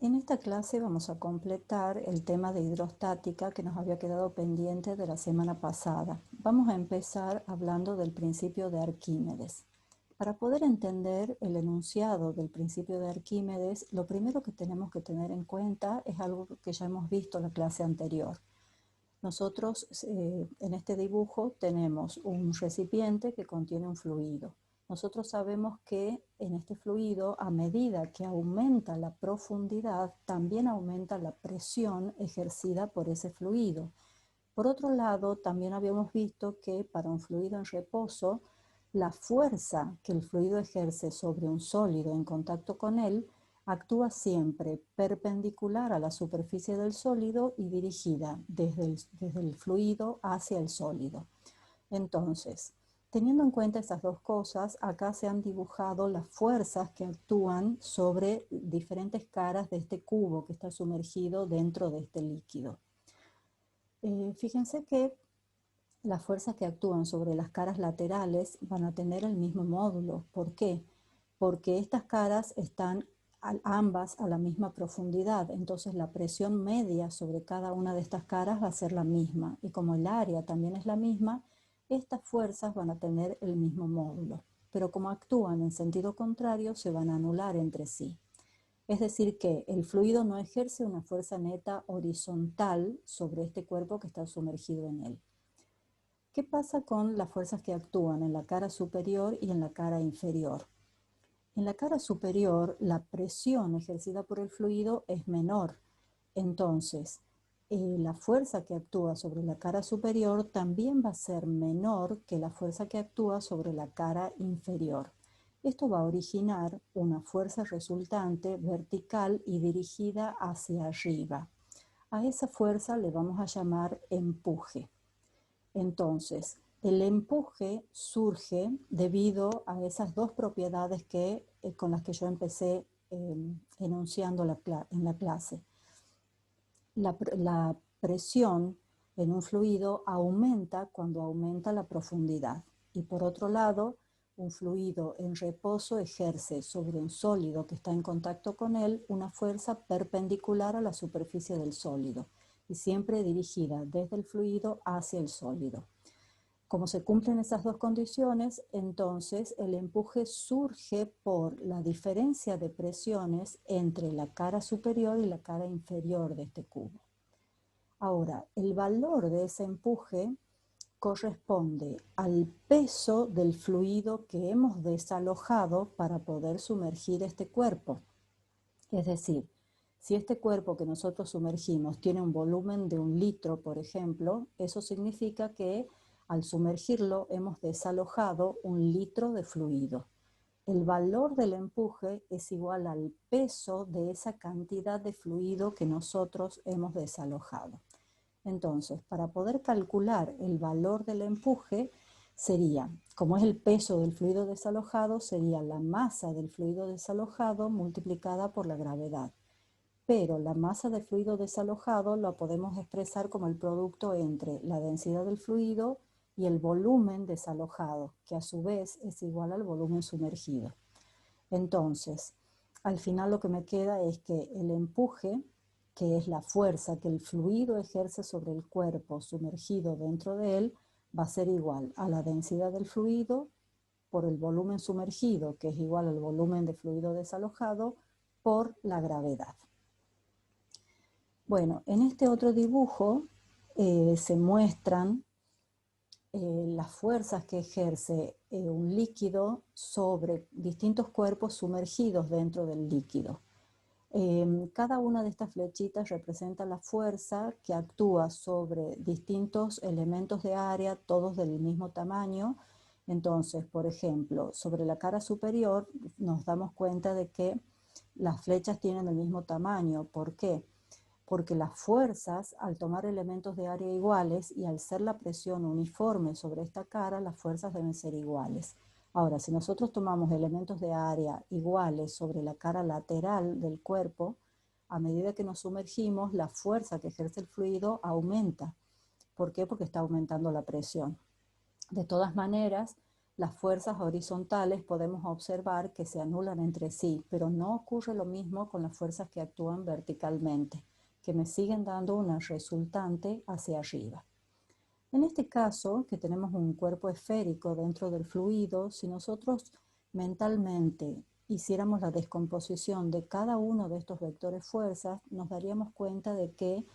En esta clase vamos a completar el tema de hidrostática que nos había quedado pendiente de la semana pasada. Vamos a empezar hablando del principio de Arquímedes. Para poder entender el enunciado del principio de Arquímedes, lo primero que tenemos que tener en cuenta es algo que ya hemos visto en la clase anterior. Nosotros en este dibujo tenemos un recipiente que contiene un fluido. Nosotros sabemos que en este fluido, a medida que aumenta la profundidad, también aumenta la presión ejercida por ese fluido. Por otro lado, también habíamos visto que para un fluido en reposo, la fuerza que el fluido ejerce sobre un sólido en contacto con él actúa siempre perpendicular a la superficie del sólido y dirigida desde el fluido hacia el sólido. Entonces, teniendo en cuenta esas dos cosas, acá se han dibujado las fuerzas que actúan sobre diferentes caras de este cubo que está sumergido dentro de este líquido. Fíjense que las fuerzas que actúan sobre las caras laterales van a tener el mismo módulo. ¿Por qué? Porque estas caras están ambas a la misma profundidad, entonces la presión media sobre cada una de estas caras va a ser la misma, y como el área también es la misma, estas fuerzas van a tener el mismo módulo, pero como actúan en sentido contrario, se van a anular entre sí. Es decir que el fluido no ejerce una fuerza neta horizontal sobre este cuerpo que está sumergido en él. ¿Qué pasa con las fuerzas que actúan en la cara superior y en la cara inferior? En la cara superior, la presión ejercida por el fluido es menor. Entonces, la fuerza que actúa sobre la cara superior también va a ser menor que la fuerza que actúa sobre la cara inferior. Esto va a originar una fuerza resultante vertical y dirigida hacia arriba. A esa fuerza le vamos a llamar empuje. Entonces, el empuje surge debido a esas dos propiedades con las que yo empecé enunciando en la clase. La presión en un fluido aumenta cuando aumenta la profundidad. Y por otro lado, un fluido en reposo ejerce sobre un sólido que está en contacto con él una fuerza perpendicular a la superficie del sólido y siempre dirigida desde el fluido hacia el sólido. Como se cumplen esas dos condiciones, entonces el empuje surge por la diferencia de presiones entre la cara superior y la cara inferior de este cubo. Ahora, el valor de ese empuje corresponde al peso del fluido que hemos desalojado para poder sumergir este cuerpo. Es decir, si este cuerpo que nosotros sumergimos tiene un volumen de 1 litro, por ejemplo, eso significa que al sumergirlo hemos desalojado 1 litro de fluido. El valor del empuje es igual al peso de esa cantidad de fluido que nosotros hemos desalojado. Entonces, para poder calcular el valor del empuje, sería, como es el peso del fluido desalojado, sería la masa del fluido desalojado multiplicada por la gravedad. Pero la masa de fluido desalojado la podemos expresar como el producto entre la densidad del fluido y el volumen desalojado, que a su vez es igual al volumen sumergido. Entonces, al final lo que me queda es que el empuje, que es la fuerza que el fluido ejerce sobre el cuerpo sumergido dentro de él, va a ser igual a la densidad del fluido por el volumen sumergido, que es igual al volumen de fluido desalojado, por la gravedad. Bueno, en este otro dibujo se muestran las fuerzas que ejerce un líquido sobre distintos cuerpos sumergidos dentro del líquido. Cada una de estas flechitas representa la fuerza que actúa sobre distintos elementos de área, todos del mismo tamaño. Entonces, por ejemplo, sobre la cara superior nos damos cuenta de que las flechas tienen el mismo tamaño. ¿Por qué? Porque las fuerzas, al tomar elementos de área iguales y al ser la presión uniforme sobre esta cara, las fuerzas deben ser iguales. Ahora, si nosotros tomamos elementos de área iguales sobre la cara lateral del cuerpo, a medida que nos sumergimos, la fuerza que ejerce el fluido aumenta. ¿Por qué? Porque está aumentando la presión. De todas maneras, las fuerzas horizontales podemos observar que se anulan entre sí, pero no ocurre lo mismo con las fuerzas que actúan verticalmente, que me siguen dando una resultante hacia arriba. En este caso, que tenemos un cuerpo esférico dentro del fluido, si nosotros mentalmente hiciéramos la descomposición de cada uno de estos vectores fuerzas, nos daríamos cuenta de que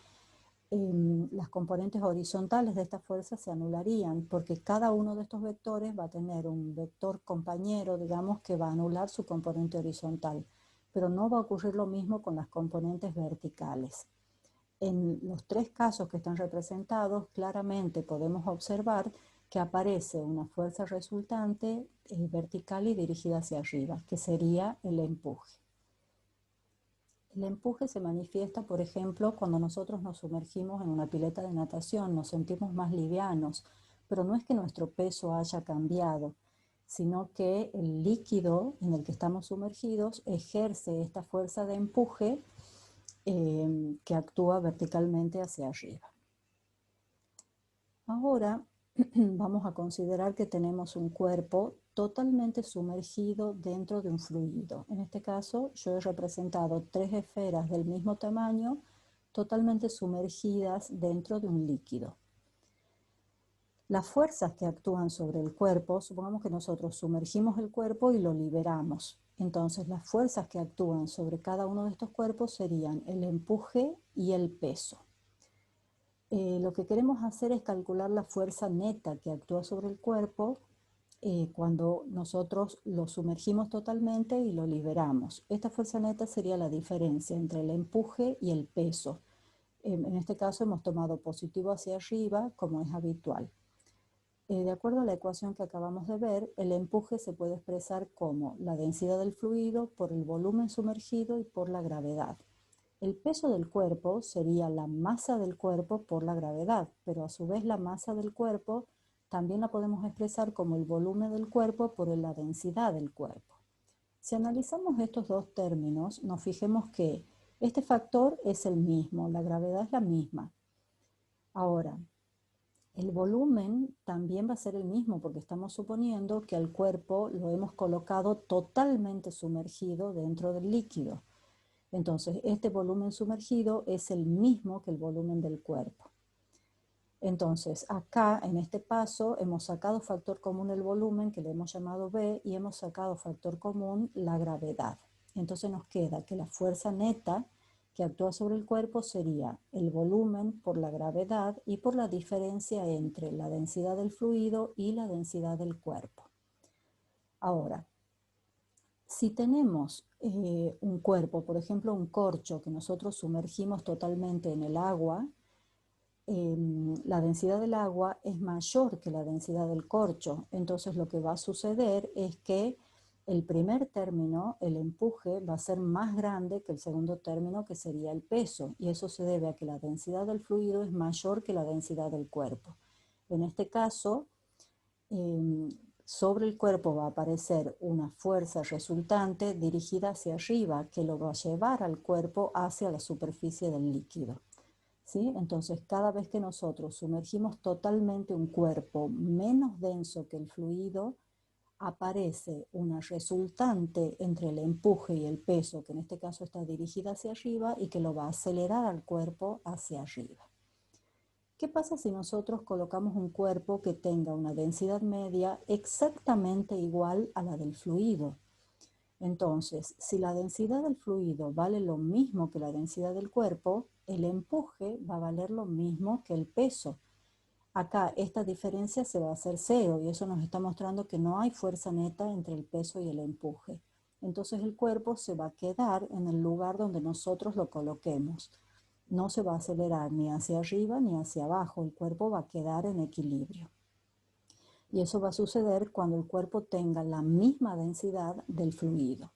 las componentes horizontales de esta fuerza se anularían, porque cada uno de estos vectores va a tener un vector compañero, digamos, que va a anular su componente horizontal, pero no va a ocurrir lo mismo con las componentes verticales. En los tres casos que están representados, claramente podemos observar que aparece una fuerza resultante vertical y dirigida hacia arriba, que sería el empuje. El empuje se manifiesta, por ejemplo, cuando nosotros nos sumergimos en una pileta de natación, nos sentimos más livianos, pero no es que nuestro peso haya cambiado, sino que el líquido en el que estamos sumergidos ejerce esta fuerza de empuje que actúa verticalmente hacia arriba. Ahora vamos a considerar que tenemos un cuerpo totalmente sumergido dentro de un fluido. En este caso, yo he representado tres esferas del mismo tamaño totalmente sumergidas dentro de un líquido. Las fuerzas que actúan sobre el cuerpo, supongamos que nosotros sumergimos el cuerpo y lo liberamos. Entonces, las fuerzas que actúan sobre cada uno de estos cuerpos serían el empuje y el peso. Lo que queremos hacer es calcular la fuerza neta que actúa sobre el cuerpo cuando nosotros lo sumergimos totalmente y lo liberamos. Esta fuerza neta sería la diferencia entre el empuje y el peso. En este caso hemos tomado positivo hacia arriba, como es habitual. De acuerdo a la ecuación que acabamos de ver, el empuje se puede expresar como la densidad del fluido por el volumen sumergido y por la gravedad. El peso del cuerpo sería la masa del cuerpo por la gravedad, pero a su vez la masa del cuerpo también la podemos expresar como el volumen del cuerpo por la densidad del cuerpo. Si analizamos estos dos términos, nos fijemos que este factor es el mismo, la gravedad es la misma. Ahora, el volumen también va a ser el mismo porque estamos suponiendo que al cuerpo lo hemos colocado totalmente sumergido dentro del líquido. Entonces, este volumen sumergido es el mismo que el volumen del cuerpo. Entonces, acá, en este paso, hemos sacado factor común el volumen, que le hemos llamado B, y hemos sacado factor común la gravedad. Entonces nos queda que la fuerza neta que actúa sobre el cuerpo sería el volumen por la gravedad y por la diferencia entre la densidad del fluido y la densidad del cuerpo. Ahora, si tenemos un cuerpo, por ejemplo un corcho que nosotros sumergimos totalmente en el agua, la densidad del agua es mayor que la densidad del corcho. Entonces lo que va a suceder es que el primer término, el empuje, va a ser más grande que el segundo término, que sería el peso. Y eso se debe a que la densidad del fluido es mayor que la densidad del cuerpo. En este caso, sobre el cuerpo va a aparecer una fuerza resultante dirigida hacia arriba que lo va a llevar al cuerpo hacia la superficie del líquido. ¿Sí? Entonces, cada vez que nosotros sumergimos totalmente un cuerpo menos denso que el fluido, aparece una resultante entre el empuje y el peso, que en este caso está dirigida hacia arriba y que lo va a acelerar al cuerpo hacia arriba. ¿Qué pasa si nosotros colocamos un cuerpo que tenga una densidad media exactamente igual a la del fluido? Entonces, si la densidad del fluido vale lo mismo que la densidad del cuerpo, el empuje va a valer lo mismo que el peso. Acá esta diferencia se va a hacer cero y eso nos está mostrando que no hay fuerza neta entre el peso y el empuje. Entonces el cuerpo se va a quedar en el lugar donde nosotros lo coloquemos. No se va a acelerar ni hacia arriba ni hacia abajo, el cuerpo va a quedar en equilibrio. Y eso va a suceder cuando el cuerpo tenga la misma densidad del fluido.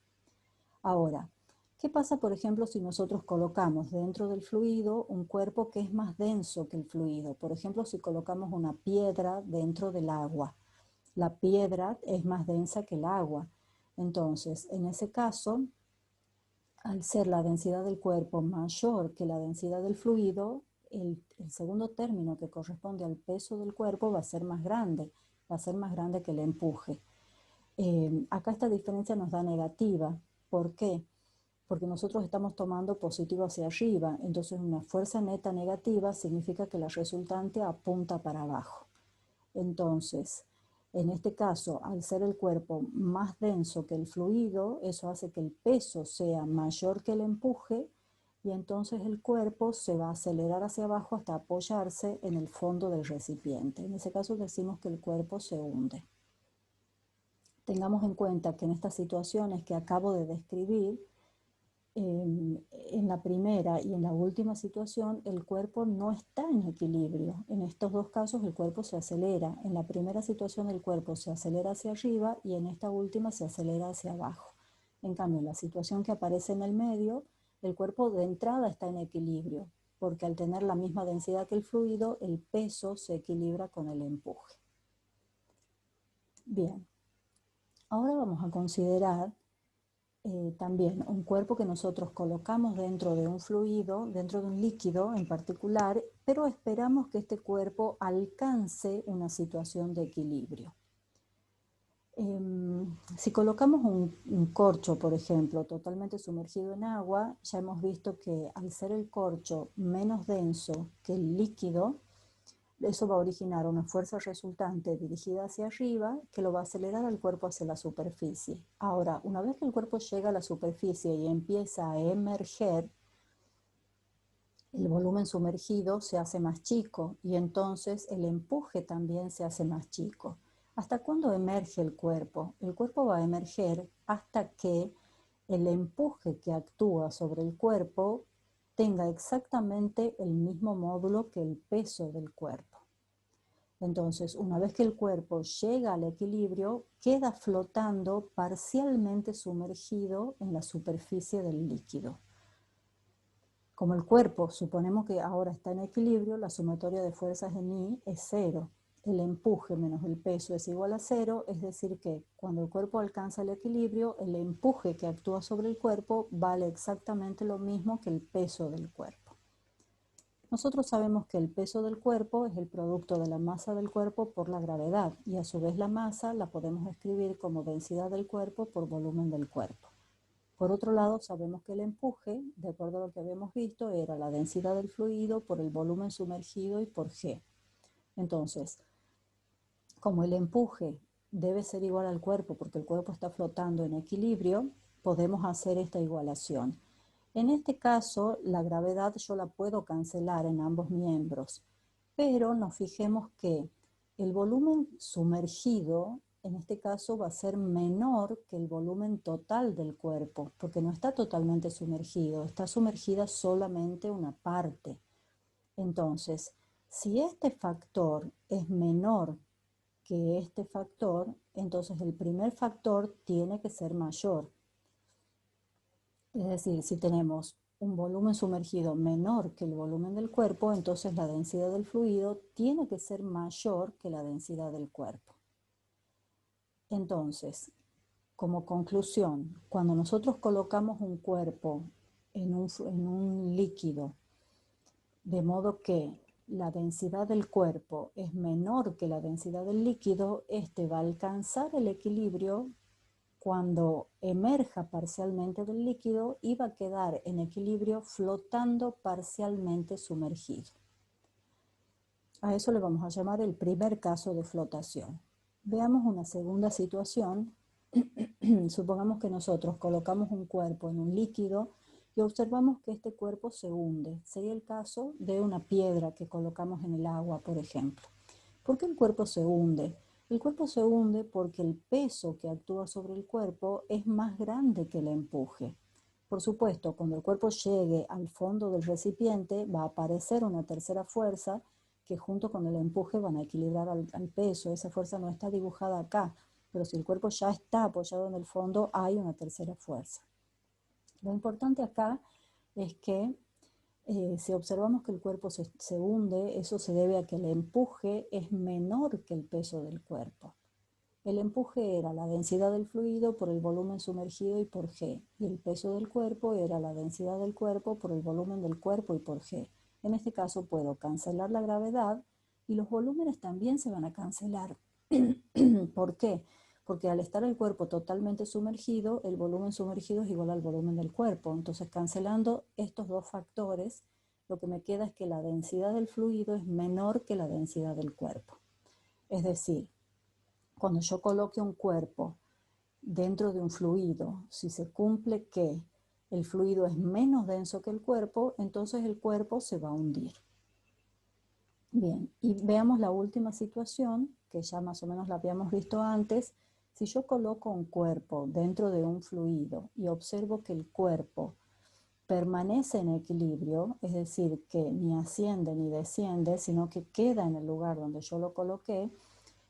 Ahora, ¿qué pasa, por ejemplo, si nosotros colocamos dentro del fluido un cuerpo que es más denso que el fluido? Por ejemplo, si colocamos una piedra dentro del agua. La piedra es más densa que el agua. Entonces, en ese caso, al ser la densidad del cuerpo mayor que la densidad del fluido, el segundo término que corresponde al peso del cuerpo va a ser más grande. va a ser más grande que el empuje. Acá esta diferencia nos da negativa. ¿Por qué? Porque nosotros estamos tomando positivo hacia arriba, entonces una fuerza neta negativa significa que la resultante apunta para abajo. Entonces, en este caso, al ser el cuerpo más denso que el fluido, eso hace que el peso sea mayor que el empuje y entonces el cuerpo se va a acelerar hacia abajo hasta apoyarse en el fondo del recipiente. En ese caso decimos que el cuerpo se hunde. Tengamos en cuenta que en estas situaciones que acabo de describir, en la primera y en la última situación el cuerpo no está en equilibrio. En estos dos casos el cuerpo se acelera. En la primera situación el cuerpo se acelera hacia arriba y en esta última se acelera hacia abajo. En cambio, en la situación que aparece en el medio, el cuerpo de entrada está en equilibrio, porque al tener la misma densidad que el fluido, el peso se equilibra con el empuje. Bien, ahora vamos a considerar también un cuerpo que nosotros colocamos dentro de un fluido, dentro de un líquido en particular, pero esperamos que este cuerpo alcance una situación de equilibrio. Si colocamos un corcho, por ejemplo, totalmente sumergido en agua, ya hemos visto que al ser el corcho menos denso que el líquido, eso va a originar una fuerza resultante dirigida hacia arriba que lo va a acelerar al cuerpo hacia la superficie. Ahora, una vez que el cuerpo llega a la superficie y empieza a emerger, el volumen sumergido se hace más chico y entonces el empuje también se hace más chico. ¿Hasta cuándo emerge el cuerpo? El cuerpo va a emerger hasta que el empuje que actúa sobre el cuerpo tenga exactamente el mismo módulo que el peso del cuerpo. Entonces, una vez que el cuerpo llega al equilibrio, queda flotando parcialmente sumergido en la superficie del líquido. Como el cuerpo, suponemos que ahora está en equilibrio, la sumatoria de fuerzas en I es 0. El empuje menos el peso es igual a 0, es decir que cuando el cuerpo alcanza el equilibrio, el empuje que actúa sobre el cuerpo vale exactamente lo mismo que el peso del cuerpo. Nosotros sabemos que el peso del cuerpo es el producto de la masa del cuerpo por la gravedad y a su vez la masa la podemos escribir como densidad del cuerpo por volumen del cuerpo. Por otro lado, sabemos que el empuje, de acuerdo a lo que habíamos visto, era la densidad del fluido por el volumen sumergido y por G. Entonces, como el empuje debe ser igual al cuerpo porque el cuerpo está flotando en equilibrio, podemos hacer esta igualación. En este caso, la gravedad yo la puedo cancelar en ambos miembros, pero nos fijemos que el volumen sumergido, en este caso, va a ser menor que el volumen total del cuerpo, porque no está totalmente sumergido, está sumergida solamente una parte. Entonces, si este factor es menor que este factor, entonces el primer factor tiene que ser mayor. Es decir, si tenemos un volumen sumergido menor que el volumen del cuerpo, entonces la densidad del fluido tiene que ser mayor que la densidad del cuerpo. Entonces, como conclusión, cuando nosotros colocamos un cuerpo en un líquido, de modo que la densidad del cuerpo es menor que la densidad del líquido, este va a alcanzar el equilibrio cuando emerja parcialmente del líquido y va a quedar en equilibrio flotando parcialmente sumergido. A eso le vamos a llamar el primer caso de flotación. Veamos una segunda situación. Supongamos que nosotros colocamos un cuerpo en un líquido y observamos que este cuerpo se hunde. Sería el caso de una piedra que colocamos en el agua, por ejemplo. ¿Por qué el cuerpo se hunde? El cuerpo se hunde porque el peso que actúa sobre el cuerpo es más grande que el empuje. Por supuesto, cuando el cuerpo llegue al fondo del recipiente va a aparecer una tercera fuerza que junto con el empuje van a equilibrar al peso. Esa fuerza no está dibujada acá, pero si el cuerpo ya está apoyado en el fondo, hay una tercera fuerza. Lo importante acá es que si observamos que el cuerpo se hunde, eso se debe a que el empuje es menor que el peso del cuerpo. El empuje era la densidad del fluido por el volumen sumergido y por G, y el peso del cuerpo era la densidad del cuerpo por el volumen del cuerpo y por G. En este caso puedo cancelar la gravedad y los volúmenes también se van a cancelar. ¿Por qué? Porque al estar el cuerpo totalmente sumergido, el volumen sumergido es igual al volumen del cuerpo. Entonces, cancelando estos dos factores, lo que me queda es que la densidad del fluido es menor que la densidad del cuerpo. Es decir, cuando yo coloque un cuerpo dentro de un fluido, si se cumple que el fluido es menos denso que el cuerpo, entonces el cuerpo se va a hundir. Bien, y veamos la última situación, que ya más o menos la habíamos visto antes. Si yo coloco un cuerpo dentro de un fluido y observo que el cuerpo permanece en equilibrio, es decir, que ni asciende ni desciende, sino que queda en el lugar donde yo lo coloqué,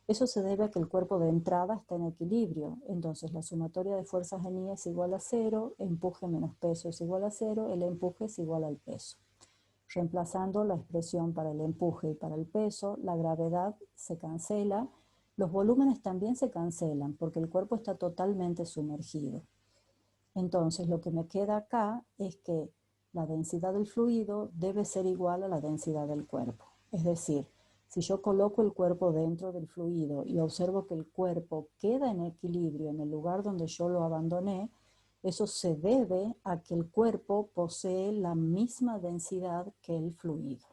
eso se debe a que el cuerpo de entrada está en equilibrio. Entonces, la sumatoria de fuerzas en I es igual a 0, empuje menos peso es igual a 0, el empuje es igual al peso. Reemplazando la expresión para el empuje y para el peso, la gravedad se cancela, los volúmenes también se cancelan porque el cuerpo está totalmente sumergido. Entonces, lo que me queda acá es que la densidad del fluido debe ser igual a la densidad del cuerpo. Es decir, si yo coloco el cuerpo dentro del fluido y observo que el cuerpo queda en equilibrio en el lugar donde yo lo abandoné, eso se debe a que el cuerpo posee la misma densidad que el fluido.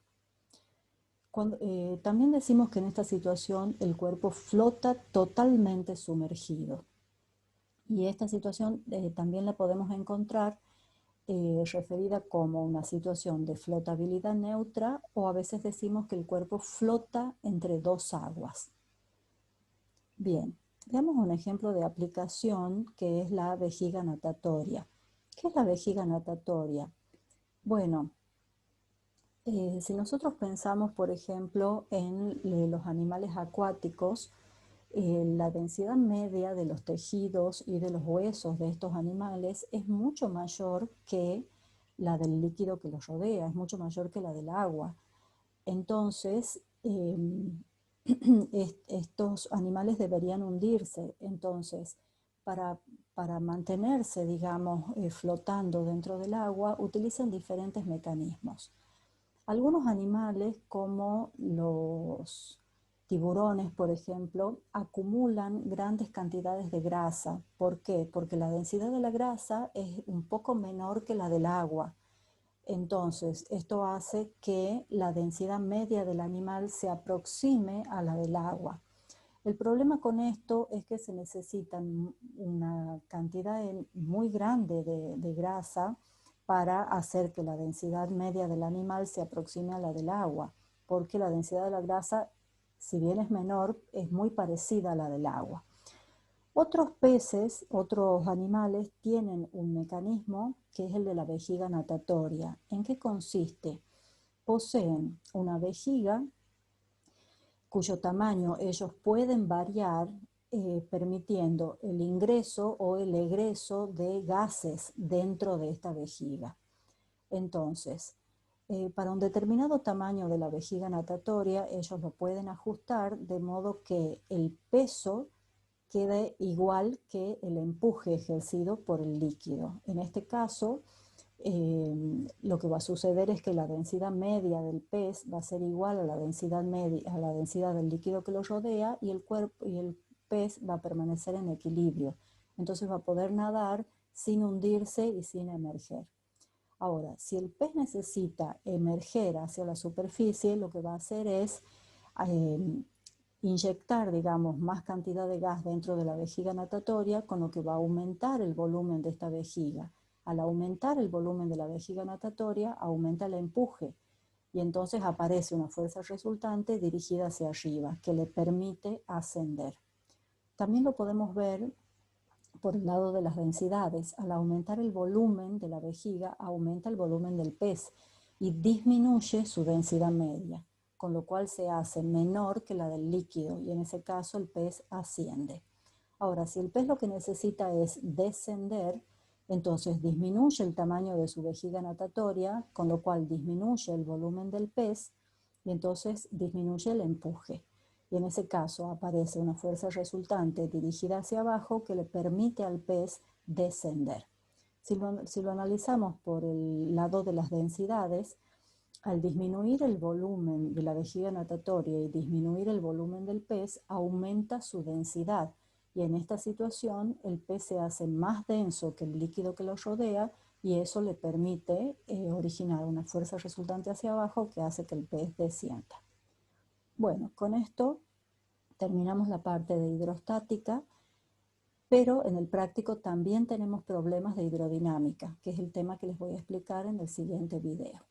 También decimos que en esta situación el cuerpo flota totalmente sumergido. Y esta situación también la podemos encontrar referida como una situación de flotabilidad neutra, o a veces decimos que el cuerpo flota entre dos aguas. Bien, veamos un ejemplo de aplicación que es la vejiga natatoria. ¿Qué es la vejiga natatoria? Bueno, si nosotros pensamos, por ejemplo, en los animales acuáticos, la densidad media de los tejidos y de los huesos de estos animales es mucho mayor que la del líquido que los rodea, es mucho mayor que la del agua. Entonces, estos animales deberían hundirse. Entonces, para mantenerse, digamos, flotando dentro del agua, utilizan diferentes mecanismos. Algunos animales, como los tiburones, por ejemplo, acumulan grandes cantidades de grasa. ¿Por qué? Porque la densidad de la grasa es un poco menor que la del agua. Entonces, esto hace que la densidad media del animal se aproxime a la del agua. El problema con esto es que se necesita una cantidad muy grande de grasa para hacer que la densidad media del animal se aproxime a la del agua, porque la densidad de la grasa, si bien es menor, es muy parecida a la del agua. Otros peces, otros animales tienen un mecanismo que es el de la vejiga natatoria. ¿En qué consiste? Poseen una vejiga cuyo tamaño ellos pueden variar permitiendo el ingreso o el egreso de gases dentro de esta vejiga. Entonces, para un determinado tamaño de la vejiga natatoria, ellos lo pueden ajustar de modo que el peso quede igual que el empuje ejercido por el líquido. En este caso, lo que va a suceder es que la densidad media del pez va a ser igual a la densidad media, a la densidad del líquido que lo rodea, y el cuerpo y el pez va a permanecer en equilibrio. Entonces va a poder nadar sin hundirse y sin emerger. Ahora, si el pez necesita emerger hacia la superficie, lo que va a hacer es inyectar, digamos, más cantidad de gas dentro de la vejiga natatoria, con lo que va a aumentar el volumen de esta vejiga. Al aumentar el volumen de la vejiga natatoria, aumenta el empuje y entonces aparece una fuerza resultante dirigida hacia arriba que le permite ascender. También lo podemos ver por el lado de las densidades. Al aumentar el volumen de la vejiga, aumenta el volumen del pez y disminuye su densidad media, con lo cual se hace menor que la del líquido y en ese caso el pez asciende. Ahora, si el pez lo que necesita es descender, entonces disminuye el tamaño de su vejiga natatoria, con lo cual disminuye el volumen del pez y entonces disminuye el empuje. Y en ese caso aparece una fuerza resultante dirigida hacia abajo que le permite al pez descender. Si lo analizamos por el lado de las densidades, Al disminuir el volumen de la vejiga natatoria y disminuir el volumen del pez, aumenta su densidad. Y en esta situación el pez se hace más denso que el líquido que lo rodea y eso le permite originar una fuerza resultante hacia abajo que hace que el pez descienda. Bueno, con esto terminamos la parte de hidrostática, pero en el práctico también tenemos problemas de hidrodinámica, que es el tema que les voy a explicar en el siguiente video.